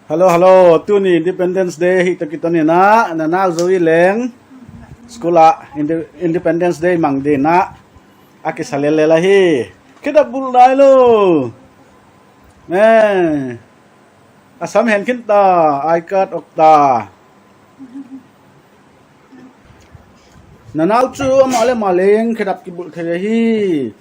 Hello, hello. Tu ni Independence Day kita ni na Zoe leng sekolah Independence Day mang de na aki salele lahi. Kita bulai lo. Asam hen kita aikat okta. Nanau chu amale maleng kedap kibul khahi.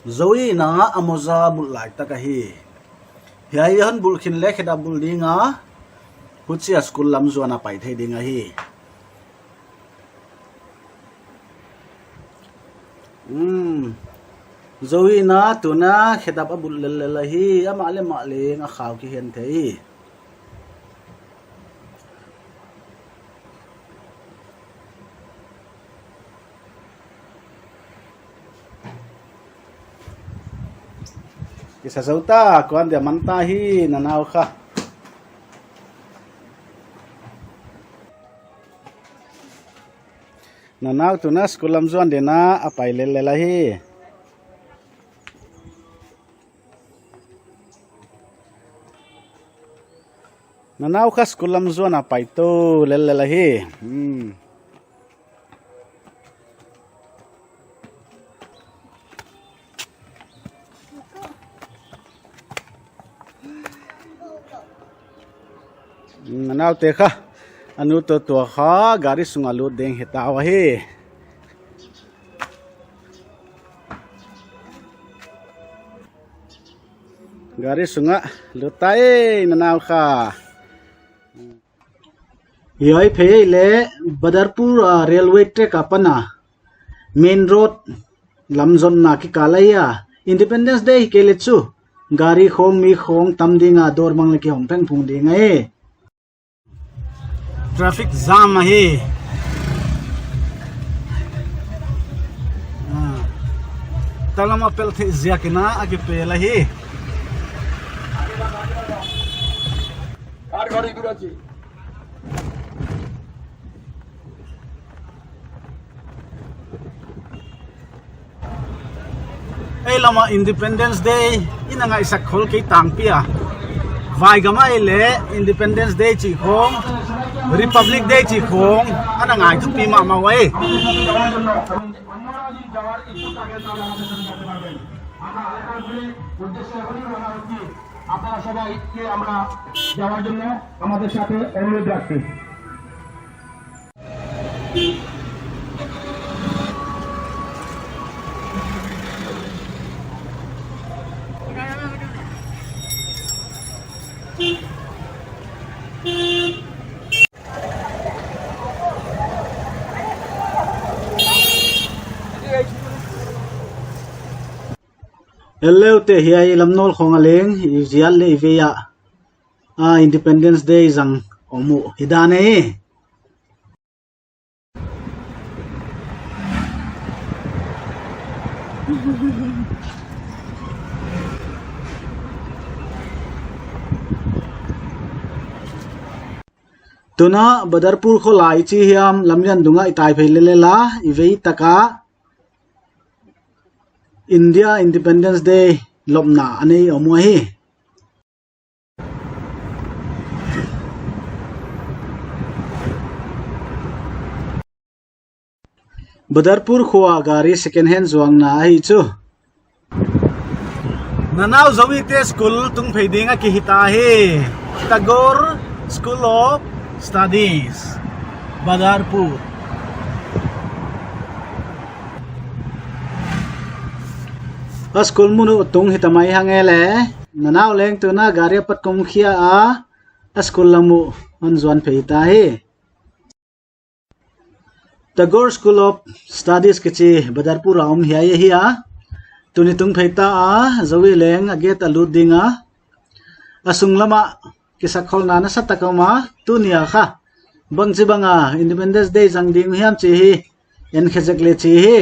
Zoe na amoza bulai takahi. Hiayan bulkin le kheda buldinga hutsi school lam zuana pai thei dinga hi. Zoe na tuna kheda abul lelahi amale maleng a khaw ki hen thei. Kisah sauta kuan dia mantahi nanau kha nanau tuna skulam zuan dena apai lelahi nanau kha skulam zuan apai to lelahi Nanau teka anu to kha gari sungalu deng hetawa he gari sunga lutai nanau kha yoi phe le Badarpur railway track apana main road lamzon na ki kalaya Independence Day ke lechu gari khom mi khong tamdinga dor mang le ki hong peng phung dinga e traffic jam hai talam apel the ziakina age pela hi ar gari durachi ei lama Independence Day inanga isa khol ke tangpia vai gama ile Independence Day chi khom Republic Day chi khong ana ngai thu pi ma ma wai আপনারা সবাইকে আমরা যাওয়ার জন্য আমাদের সাথে অনুরোধ রাখছি Hello te hiai lamnol khong aleng zial le veya Independence Day zang omu hidane tuna Badarpur kho lai chi hiam lamlian dunga itai phele la ivei taka India Independence Day lomna ani omuahi Badarpur khwa gari second hand zuang na hi chu nanau Zoe te school tung pheidinga ki hita he Tagore School of Studies Badarpur School munu tung hitamai hangele nanau leng tuna gari pat kong khia a school lamu anzuan pheita he Tagore School of Studies kichi Badarpur aum hiya hiya tuni tung pheita Zoe leng aget aludinga asung lama kisakhol nana satakama tunia kha bangchi banga Independence Day jangding hiam chi hi en khejek le chi hi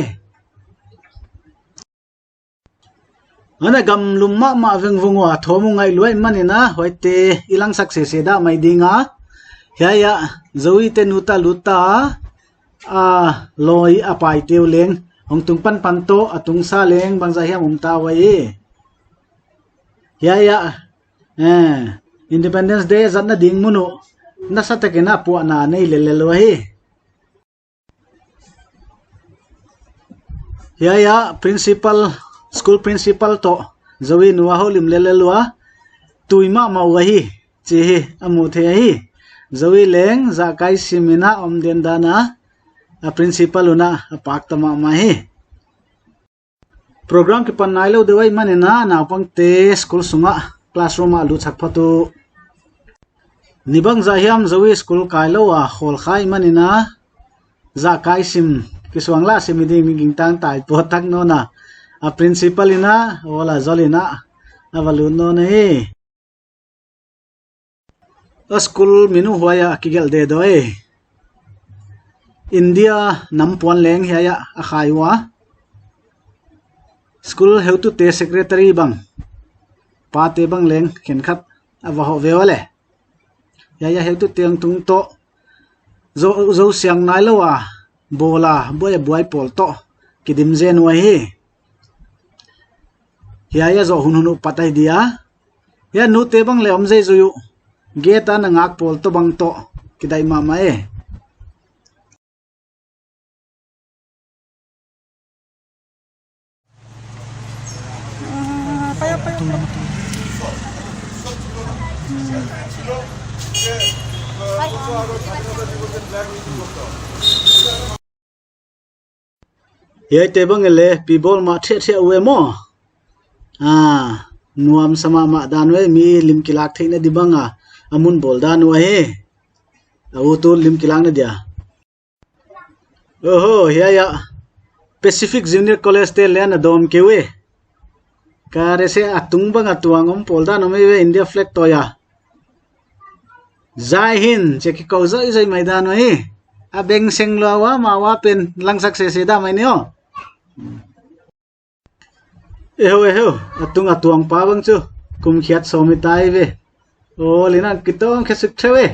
ana gam lumma ma veng vungwa thomu ngai loi manina hoite ilang sakse seda mai dinga ya Zoe te nuta luta loi apai teu leng hong tung pan pan to atung sa leng bang za hiam ta wai ya Independence Day zat na ding munu na sa takena pu na nei le lo hi ya principal school principal to zowi nuwa ho lim le lo tuima ma wa hi chi hi amu the hi zowi leng za kai simina om den dana a principal una pak tama ma hi program ki pan nai lo dewai manena na pang te school sunga classroom a lu chak phatu nibang za hiam zowi school kai lo a khol khai manina za kai sim kiswang la simidi minging tang tai po tak no na a principal ina wala zolina avalu no nei a school minu huaya kigel de doi India nampon leng hiya a khaiwa school heu tu te secretary bang pa te bang leng khen khat awa ho vewale ya heu tu teng tung to zo siang nai lo wa bola boy pol to kidim zen wa hi ya zo hun patai dia ya nu te bang le om jei zuyu geta na ngak pol to bang to kidai ma ma e ye te bang le pibol ma the we mo nuam sama ma dan we mi lim kilak theina di banga amun bol dan wa he au to lim kilang na dia oho ya Pacific Junior College te len adom kewe kare se atung bang atuangom pol dan me we India flag to ya Jai Hind cheki ko zai maidan wa he abeng seng lo wa ma wa pen langsak se da mai ne o eho atuang pa bang chu kum khiat somi tai ve o lina kitong khesuk thewe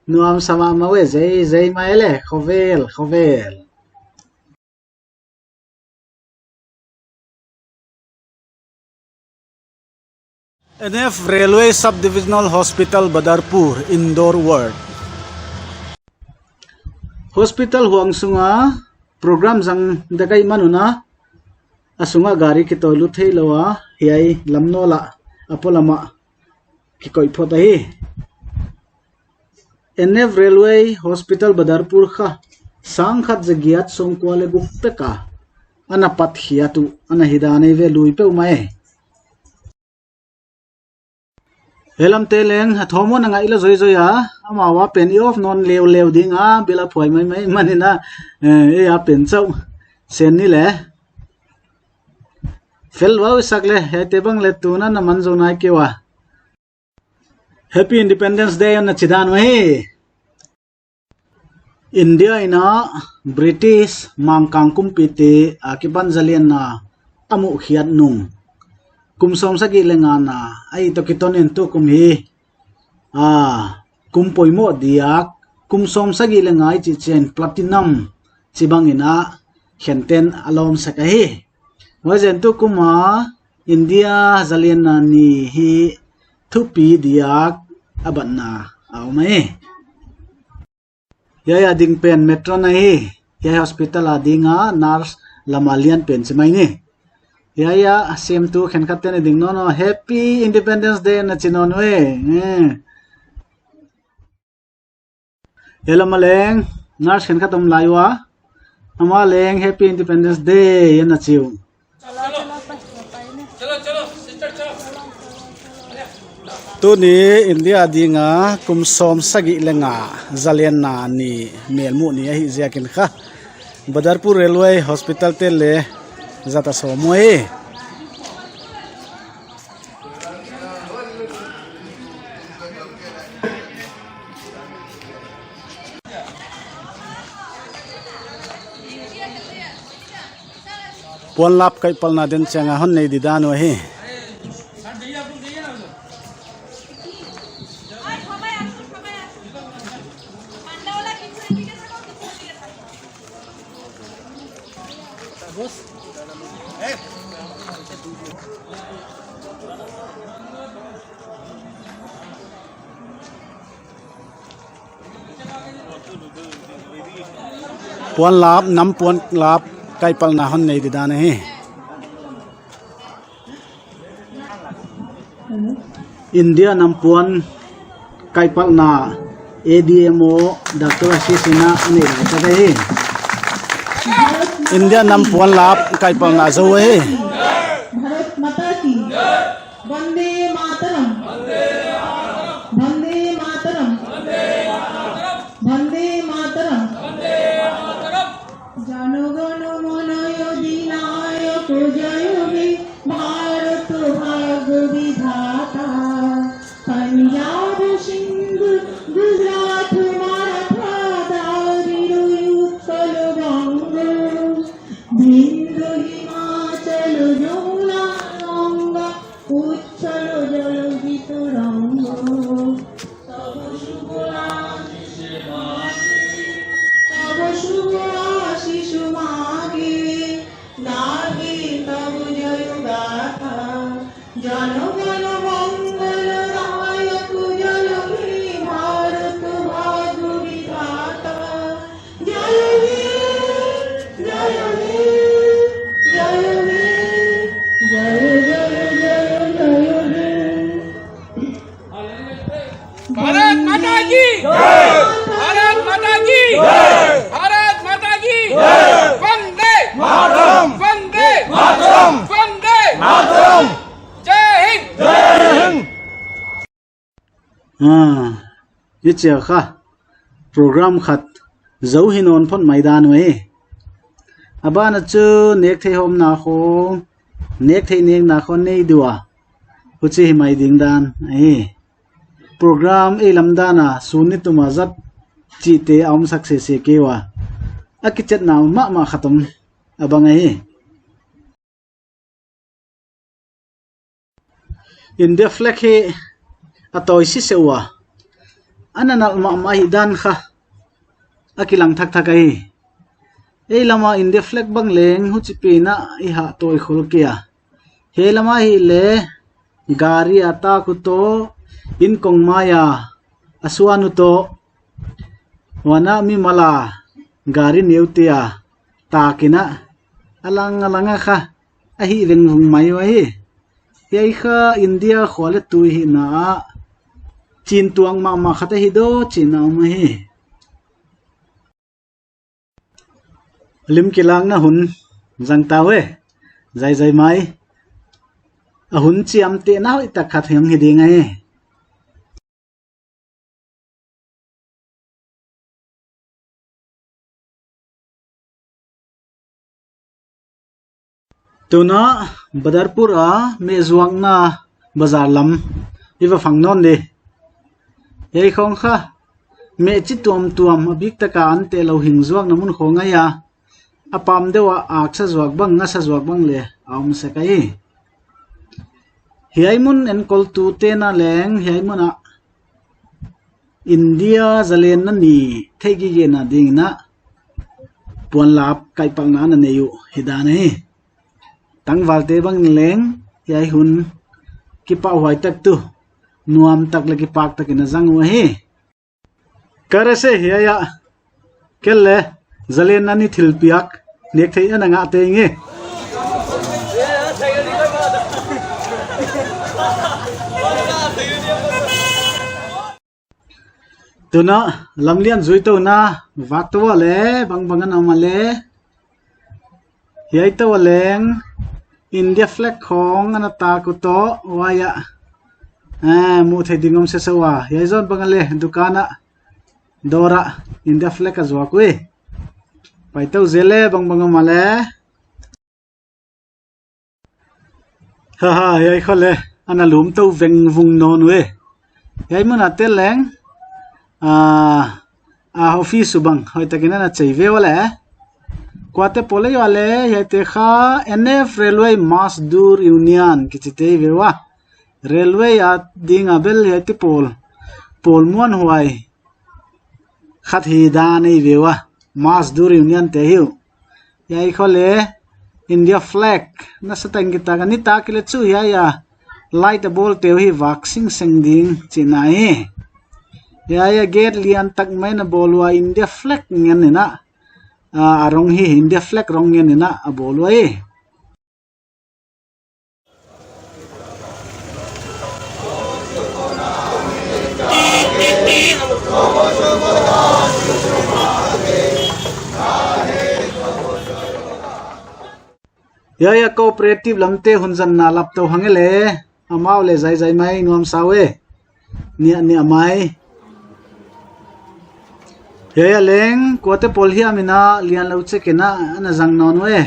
nuam sama ma we zai mai le khovel NF Railway Subdivisional Hospital Badarpur Indoor Ward Hospital huang sunga program jang dakai manuna asunga gari ki tolu thei lowa hiai lamnola apolama ki koi phota hi NF Railway Hospital Badarpur kha sangkhat jagiat somkwale gupeka ana pathiatu ana hidane ve lui pe mai helam te leng thomo na ngai lo zoi ya ama wa pen off non lew dinga bela phoi mai manina e a pen chau sen ni le fel wa sakle he te bang le tuna na manzo nai ke wa Happy Independence Day on chidan wa he India ina British mangkang kumpite akiban zalian na amu khiat nung kumsom sagi lenga na ai to kitonin tu kum hi kum poimo diak kumsom sagi lenga chi chen platinum chibangina khenten alom sakahi wajen tu kuma India zalian na ni hi thupi diak abanna awmai ya ding pen metro na hi ya hospital adinga nurse lamalian pen chimai ni ya same tu khen khaten ding no Happy Independence Day na chinon we elamaleng nurse khen khatom laiwa ama leng Happy Independence Day na chiu chalo sister chalo tu ni India dinga kumsom sagi lenga zalian na ni melmu ni hi ziakin kha Badarpur Railway Hospital te le zata somoe pon lap kai palna den changa hon nei didano he puan lap nam puan lap kai pal na hon nei da ne India nam puan kai pal na ADMO Dr. Ashisina ani ta dei India nam puan lap kai pal na zo he Bharat माता की वंदे मातरम वंदे मातरम वंदे मातरम जनगण मन अधिनायक जय हे भारत भाग्य विधाता पंजाब सिंध गुजरात मराठा दारिद्र उत्कल बंग बिंदु हिमाचल जमुना गंगा उच्छल जलधित रंग तब शुभ आशीष मागे लागे तब जय गाथा जनगण मंगल दायक जय हे भारत भाग्य विधाता जय हे जय हे जय हे जय जय जय जय हे भारत माता की जय भारत माता की जय भारत माता की जय वंदे मातरम वंदे मातरम वंदे मातरम जय हिंद जय हिंद ये चे खा program khat zo hinon phon maidan we abana chu nek thei hom na kho nek thei nek na kho nei duwa huchi mai ding dan ai program e lamdana sunni tumazat chi te aum success se kewa akichet na ma khatum abang ai India flag he atoi si sewa ananal ma hidan kha akilang thak thak ai ei lama India flag bang leng hu chipi na I ha toi khul kia he lama hi le gari ata ku to in kong maya aswanu to wana mi mala gari neutia takina alanga kha ahi reng hung mai wa hi yai kha India khole tu hi na chin tuang ma khata hi do china ma hi lim kilang na hun jang tawe zai mai a hun chiam te na hoi tak khat hyang hi ding ai tuna badarpur a me zuang na bazar lam iwa phangnon de ei khong kha me chi tuam abik taka an te lo hing zuak namun khonga ya apam dewa aksa zuak bang nga sa zuak bang le aum se kai hiaimun en kol tu te na leng hiaimun a India zalen na ni thegi ge na ding na puan lap kai pang na na neyu hidane tang walte bang leng hiai hun ki pa hwai tak tu nuam tak le ki pak tak na jang wa he karase hiaya kelle zalen na ni thil piak nek thei ana nga te nge tuna lamlian zui to na wak to le bang amale hiai to leng India flag khong ana ta ku to waya mu thei dingom se sawa hiai zon bangale dukana dora India flag azwa ku pai to zele bang amale ha hiai khole ana lum to veng vung non we hiai mana te leng office subang hoi takina na cheive wala kwate pole wale yate kha NF Railway Mazdoor Union kichite vewa railway at ding abel yate pol muan huai khat hi da nei vewa Mazdoor Union te hiu yai khole India flag na sa tang kita ganita kile chu ya light the ball teu hi vaccine sending chinai ya get lian tak mai na bolwa India flag ngen na arong hi India flag rong ngen na bolwa ya cooperative lamte hunjan na lap to hangele amau le zai mai nuam sawe ni amai ya leng kote polhia mina lian lo che kena ana jang non we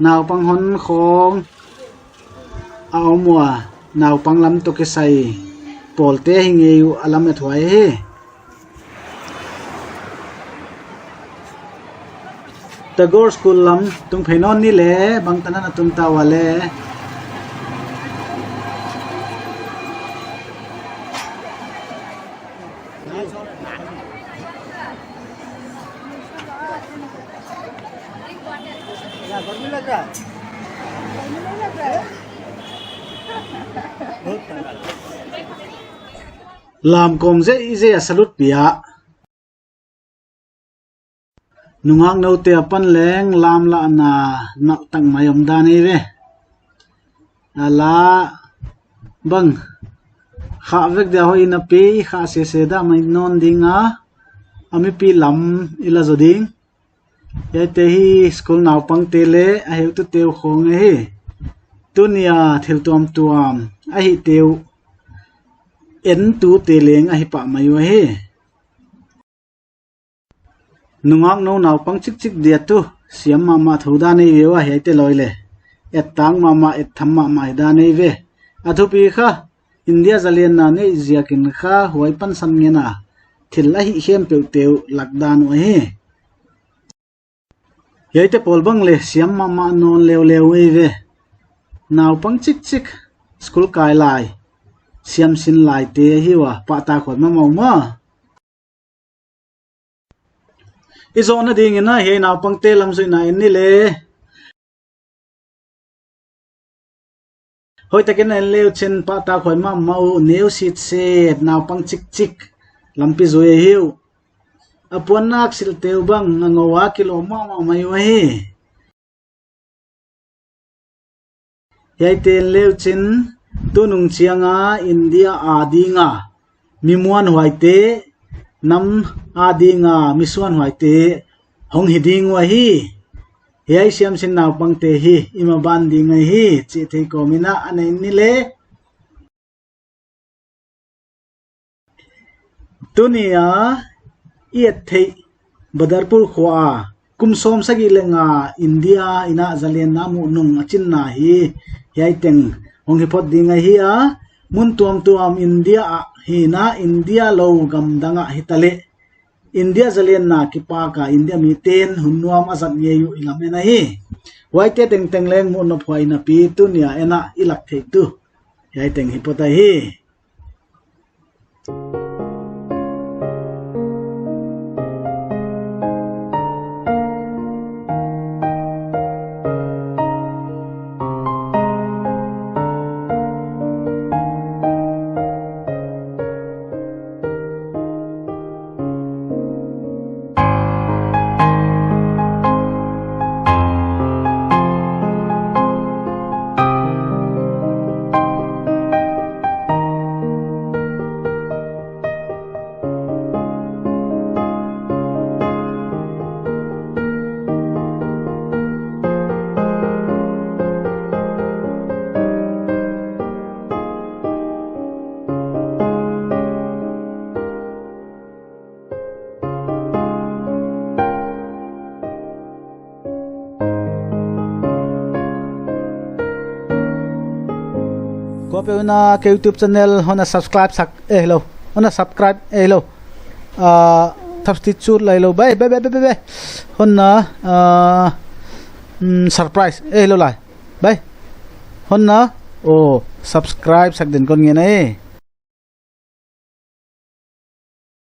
naw pang hon khong awmwa naw pang lam to ke sai polte hinge yu alam e thwai he Tagore School lam tung phainon ni le bang tanan atum ta wale lam kom je ije salut pia nungang no te apan leng lam la na nak tang mayom da nei ve ala bang kha vek da hoi na pe kha se da mai non dinga ami pi lam ila zoding ya te hi school naw pang te le a heu tu teu khong he tunia thil tuam a hi teu en tu te leng a hi pa mayo he nungak no naw pang chik dia tu siam mama thoda nei ve wa hete loile et tang mama et thamma ma da nei ve athu pi kha India zalian na nei ziakin kha huai pan san ngena thil a hi hem pe teu lakdan wa he yete polbang le siam mama non lew e ve naw pang chik school kai lai siam sin lai te hi wa pa ta khot ma mau ma izona ding na he naw pang te lam sui na in ni le hoi taken en leu chen pa ta khoi ma mau neu sit se naw pang chik lampi zoe hiu apuan nak sil teu bang ngawa kilo ma mai wa he yai ten leu chen tunung chianga India adinga mimuan huaite nam adinga misuan huaite hong hiding wa hi yai siam sin naw pang te hi ima ban ding hi chi thei ko mina anai ni le tunia iet thei badarpur khwa kumsom sagi lenga India ina zalian namu nung achin na hi yai teng hong hipot ding hi a mun tuam India hi na India lo gam danga hitale India zalian na kipa ka India mi ten hunnuam azat ye yu ilamena hi waite teng leng mo no phwai na pi tu nia ena ilak thei tu yai teng hipota hi ko pe na ke YouTube channel hona subscribe sak hello hona subscribe hello substitute lai lo bai hona surprise hello lai bai hona subscribe sak den kon nge na